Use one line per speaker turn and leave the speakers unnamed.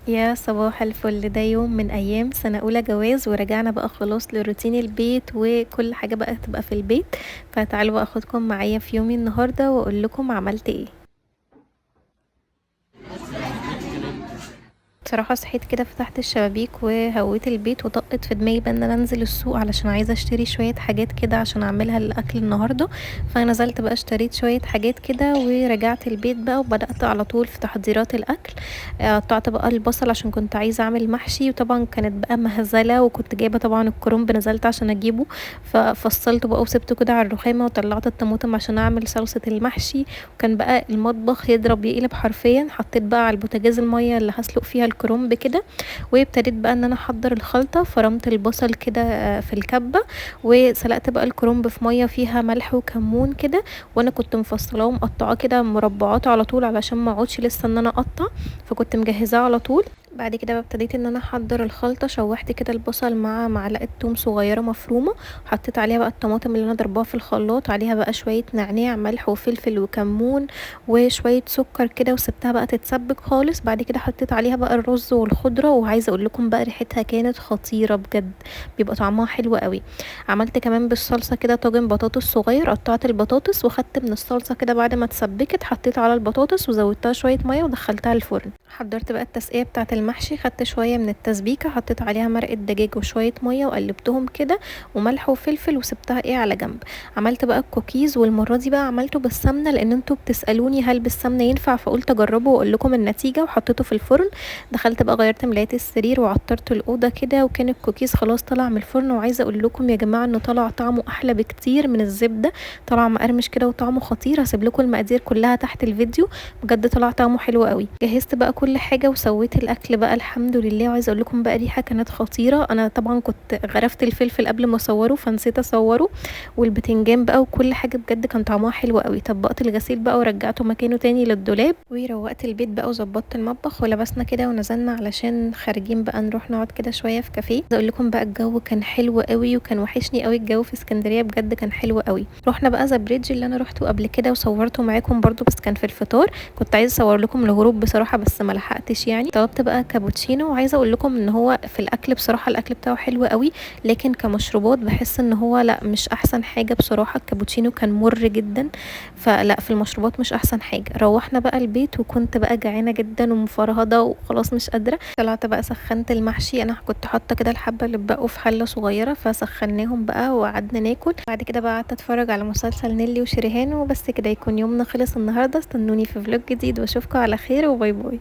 يا صباح الفل، ده يوم من ايام سنة اولى جواز ورجعنا بقى خلاص لروتين البيت وكل حاجة بقى تبقى في البيت. فتعالوا بقى اخدكم معايا في يومي النهاردة واقول لكم عملت ايه. بصراحة صحيت كده، فتحت الشبابيك وهويت البيت وطقت في دماغي بقى ان انا انزل السوق علشان عايزة اشتري شوية حاجات كده عشان اعملها الاكل النهاردة. فنزلت بقى اشتريت شوية حاجات كده ورجعت البيت بقى وبدأت على طول في تحضيرات الاكل. قطعت بقى البصل عشان كنت عايزة اعمل محشي، وطبعا كانت بقى مهزلة وكنت جايبة طبعا الكرنب، نزلت عشان اجيبه ففصلته بقى وسبته كده على الرخامة وطلعت الطماطم عشان اعمل صلصة المحشي. وكان بقى المطبخ يضرب يقلب حرفيا. حطيت بقى على البوتاجاز المية اللي هسلق فيها الكرنب كده، وابتديت بقى ان انا احضر الخلطة. فرمت البصل كده في الكبة، وسلقت بقى الكرنب في مية فيها ملح وكمون كده. وانا كنت مفصلاه ومقطعاه كده مربعات على طول علشان ما اقعدش لسه ان انا اقطع، فكنت مجهزاه على طول. بعد كده بقى ابتديت ان انا احضر الخلطه. شوحت كده البصل مع معلقه توم صغيره مفرومه، حطيت عليها بقى الطماطم اللي انا ضرباها في الخلاط، عليها بقى شويه نعناع ملح وفلفل وكمون وشويه سكر كده، وسبتها بقى تتسبك خالص. بعد كده حطيت عليها بقى الرز والخضره، وعايزه اقول لكم بقى ريحتها كانت خطيره بجد، بيبقى طعمها حلو قوي. عملت كمان بالصلصه كده طاجن بطاطس صغير. قطعت البطاطس وخدت من الصلصه كده بعد ما اتسبكت، حطيت على البطاطس وزودتها شويه ميه ودخلتها الفرن. حضرت بقى التسقيه بتاعه المحشي، خدت شويه من التسبيكه حطيت عليها مرقه دجاج وشويه ميه وقلبتهم كده وملح وفلفل وسبتها على جنب. عملت بقى الكوكيز، والمره دي بقى عملته بالسمنه لان انتوا بتسالوني هل بالسمنه ينفع، فقلت اجربه واقول لكم النتيجه. وحطيته في الفرن. دخلت بقى غيرت ملايات السرير وعطرت الاوضه كده، وكان الكوكيز خلاص طلع من الفرن. وعايزه اقول لكم يا جماعه انه طلع طعمه احلى بكتير من الزبده، طلع مقرمش كده وطعمه خطير. هسيب لكم المقادير كلها تحت الفيديو، بجد طلع طعمه حلو قوي. جهزت بقى كل حاجه وسويت الاكل بقى الحمد لله. وعايزه اقول لكم بقى ريحه كانت خطيره. انا طبعا كنت غرفت الفلفل قبل ما اصوره فنسيت اصوره، والبتنجان بقى وكل حاجه بجد كان طعمها حلو قوي. طبقت الغسيل بقى ورجعته مكانه تاني للدولاب، وروقت البيت بقى وظبطت المطبخ ولبسنا كده ونزلنا علشان خارجين بقى نروح نقعد كده شويه في كافيه. عايزه اقول لكم بقى الجو كان حلو قوي وكان وحشني قوي الجو في اسكندريه، بجد كان حلو قوي. رحنا بقى ذا بريدج اللي انا روحته قبل كده وصورته معاكم برضو، بس كان في الفطار. كنت عايزه اصور لكم الغروب بصراحه بس ما لحقتش يعني. طلبت بقى كابوتشينو، وعايزه اقول لكم ان هو في الاكل بصراحه الاكل بتاعه حلو قوي، لكن كمشروبات بحس ان هو لا مش احسن حاجه بصراحه. الكابوتشينو كان مر جدا، فلا في المشروبات مش احسن حاجه. روحنا بقى البيت وكنت بقى جعانه جدا ومفرهده وخلاص مش قادره. طلعت بقى سخنت المحشي. انا كنت حاطه كده الحبه اللي بقوا في حله صغيره، فسخناهم بقى وقعدنا ناكل. بعد كده بقى قعدت اتفرج على مسلسل نيلي وشريهان، وبس كده يكون يومنا خلص النهارده. استنوني في فلوج جديد واشوفكم على خير، وباي باي.